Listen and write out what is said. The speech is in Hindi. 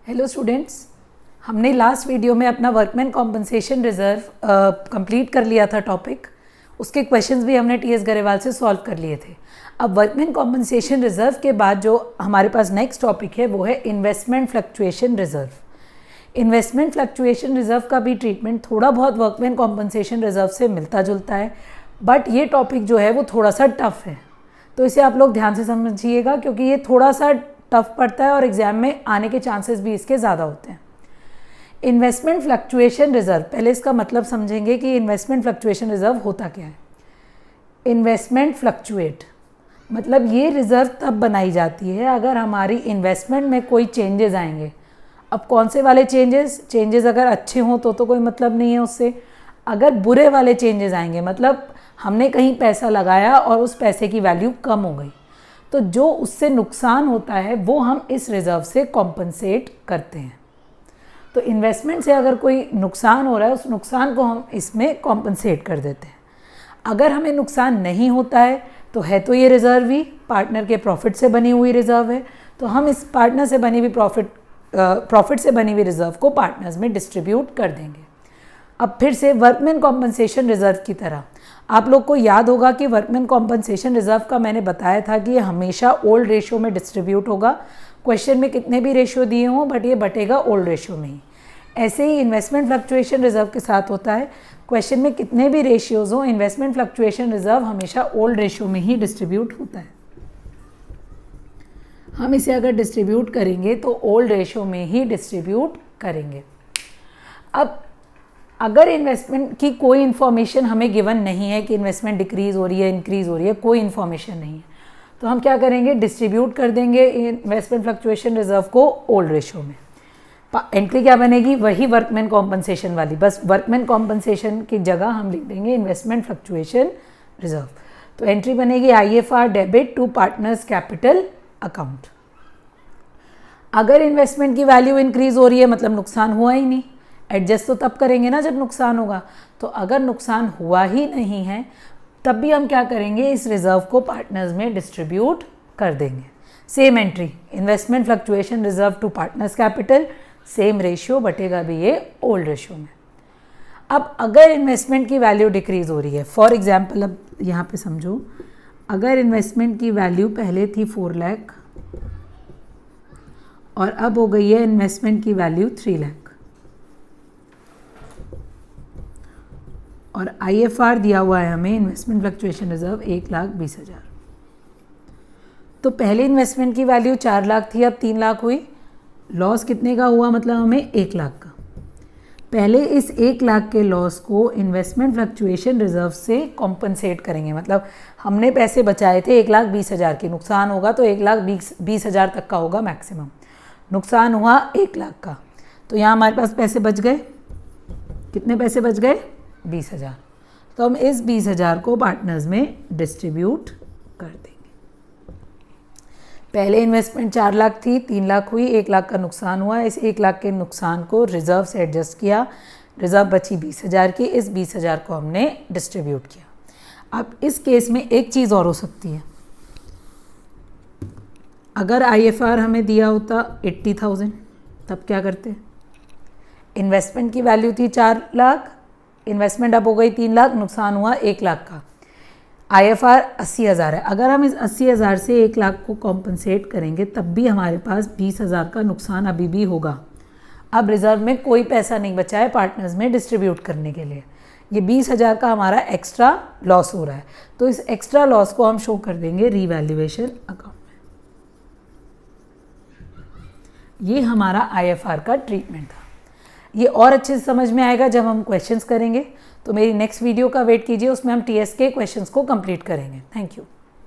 हेलो स्टूडेंट्स, हमने लास्ट वीडियो में अपना वर्कमैन कॉम्पनसेशन रिज़र्व कंप्लीट कर लिया था टॉपिक। उसके क्वेश्चंस भी हमने टीएस गरेवाल से सॉल्व कर लिए थे। अब वर्कमैन कॉम्पनसेशन रिज़र्व के बाद जो हमारे पास नेक्स्ट टॉपिक है वो है investment fluctuation reserve. Investment fluctuation reserve का भी ट्रीटमेंट थोड़ा बहुत वर्कमैन कॉम्पनसेशन रिज़र्व से मिलता जुलता है, बट ये टॉपिक जो है वो थोड़ा सा टफ है, तो इसे आप लोग ध्यान से समझिएगा क्योंकि ये थोड़ा सा टफ पड़ता है और एग्जाम में आने के चांसेस भी इसके ज़्यादा होते हैं। इन्वेस्टमेंट फ्लक्चुएशन रिज़र्व, पहले इसका मतलब समझेंगे कि इन्वेस्टमेंट फ्लक्चुएशन रिज़र्व होता क्या है। इन्वेस्टमेंट फ्लक्चुएट मतलब ये रिज़र्व तब बनाई जाती है अगर हमारी इन्वेस्टमेंट में कोई चेंजेस आएंगे। अब कौन से वाले चेंजेस अगर अच्छे हों तो कोई मतलब नहीं है उससे। अगर बुरे वाले चेंजेस आएंगे मतलब हमने कहीं पैसा लगाया और उस पैसे की वैल्यू कम हो गई, तो जो उससे नुकसान होता है वो हम इस रिज़र्व से कॉम्पनसेट करते हैं। तो इन्वेस्टमेंट से अगर कोई नुकसान हो रहा है उस नुकसान को हम इसमें कॉम्पनसेट कर देते हैं। अगर हमें नुकसान नहीं होता है तो ये रिज़र्व ही पार्टनर के प्रॉफिट से बनी हुई रिज़र्व है, तो हम इस पार्टनर से बनी हुई प्रॉफिट से बनी हुई रिज़र्व को पार्टनर्स में डिस्ट्रीब्यूट कर देंगे। अब फिर से वर्कमैन कॉम्पनसेशन रिज़र्व की तरह आप लोग को याद होगा कि वर्कमैन कॉम्पनसेशन रिज़र्व का मैंने बताया था कि ये हमेशा ओल्ड रेशियो में डिस्ट्रीब्यूट होगा। क्वेश्चन में कितने भी रेशियो दिए हों बट ये बटेगा ओल्ड रेशियो में ही। ऐसे ही इन्वेस्टमेंट फ्लक्चुएशन रिज़र्व के साथ होता है, क्वेश्चन में कितने भी रेशियोज़ हों इन्वेस्टमेंट फ्लक्चुएशन रिज़र्व हमेशा ओल्ड रेशियो में ही डिस्ट्रीब्यूट होता है। हम इसे अगर डिस्ट्रीब्यूट करेंगे तो ओल्ड रेशियो में ही डिस्ट्रीब्यूट करेंगे। अब अगर इन्वेस्टमेंट की कोई इन्फॉर्मेशन हमें गिवन नहीं है कि इन्वेस्टमेंट डिक्रीज़ हो रही है इंक्रीज़ हो रही है, कोई इन्फॉर्मेशन नहीं है, तो हम क्या करेंगे, डिस्ट्रीब्यूट कर देंगे इन्वेस्टमेंट फ्लक्चुएशन रिज़र्व को ओल्ड रेशियो में। एंट्री क्या बनेगी, वही वर्कमैन कॉम्पनसेशन वाली, बस वर्कमैन कॉम्पनसेशन की जगह हम लिख देंगे इन्वेस्टमेंट फ्लक्चुएशन रिज़र्व। तो एंट्री बनेगी IFR debit to partners capital account. अगर इन्वेस्टमेंट की वैल्यू इंक्रीज़ हो रही है मतलब नुकसान हुआ ही नहीं, एडजस्ट तो तब करेंगे ना जब नुकसान होगा। तो अगर नुकसान हुआ ही नहीं है तब भी हम क्या करेंगे, इस रिज़र्व को पार्टनर्स में डिस्ट्रीब्यूट कर देंगे। Same entry investment fluctuation reserve to partners capital, same ratio बटेगा भी ये ओल्ड रेशियो में। अब अगर इन्वेस्टमेंट की वैल्यू डिक्रीज़ हो रही है, फॉर एग्जाम्पल अब यहाँ पे समझो, अगर इन्वेस्टमेंट की वैल्यू पहले थी 4 लाख और अब हो गई है इन्वेस्टमेंट की वैल्यू 3 लाख और IFR दिया हुआ है हमें इन्वेस्टमेंट फ्लक्चुएशन रिज़र्व 1,20,000। तो पहले इन्वेस्टमेंट की वैल्यू 4 लाख थी, अब 3 लाख हुई। लॉस कितने का हुआ, मतलब हमें 1 लाख का। पहले इस 1 लाख के लॉस को इन्वेस्टमेंट फ्लक्चुएशन रिज़र्व से कॉम्पनसेट करेंगे, मतलब हमने पैसे बचाए थे 1,20,000 के, नुकसान होगा तो 1,20,000 तक का होगा मैक्सिमम, नुकसान हुआ 1 लाख का, तो यहाँ हमारे पास पैसे बच गए। कितने पैसे बच गए, 20,000। तो हम इस 20,000 को पार्टनर्स में डिस्ट्रीब्यूट कर देंगे। पहले इन्वेस्टमेंट 4 लाख थी, 3 लाख हुई, 1 लाख का नुकसान हुआ। इस 1 लाख के नुकसान को रिज़र्व से एडजस्ट किया, रिज़र्व बची 20,000 की, इस 20,000 को हमने डिस्ट्रीब्यूट किया। अब इस केस में एक चीज़ और हो सकती है, अगर IFR हमें दिया होता 80,000 तब क्या करते, इन्वेस्टमेंट की वैल्यू थी 4 लाख, इन्वेस्टमेंट अब हो गई 3 लाख, नुकसान हुआ 1 लाख का, IFR 80,000 है। अगर हम इस 80,000 से 1 लाख को कॉम्पनसेट करेंगे तब भी हमारे पास 20,000 का नुकसान अभी भी होगा। अब रिज़र्व में कोई पैसा नहीं बचा है पार्टनर्स में डिस्ट्रीब्यूट करने के लिए, ये 20,000 का हमारा एक्स्ट्रा लॉस हो रहा है, तो इस एक्स्ट्रा लॉस को हम शो कर देंगे रीवैल्यूएशन अकाउंट में। ये हमारा IFR का ट्रीटमेंट था। ये और अच्छे से समझ में आएगा जब हम क्वेश्चंस करेंगे, तो मेरी नेक्स्ट वीडियो का वेट कीजिए, उसमें हम TS के क्वेश्चंस को कंप्लीट करेंगे। Thank you.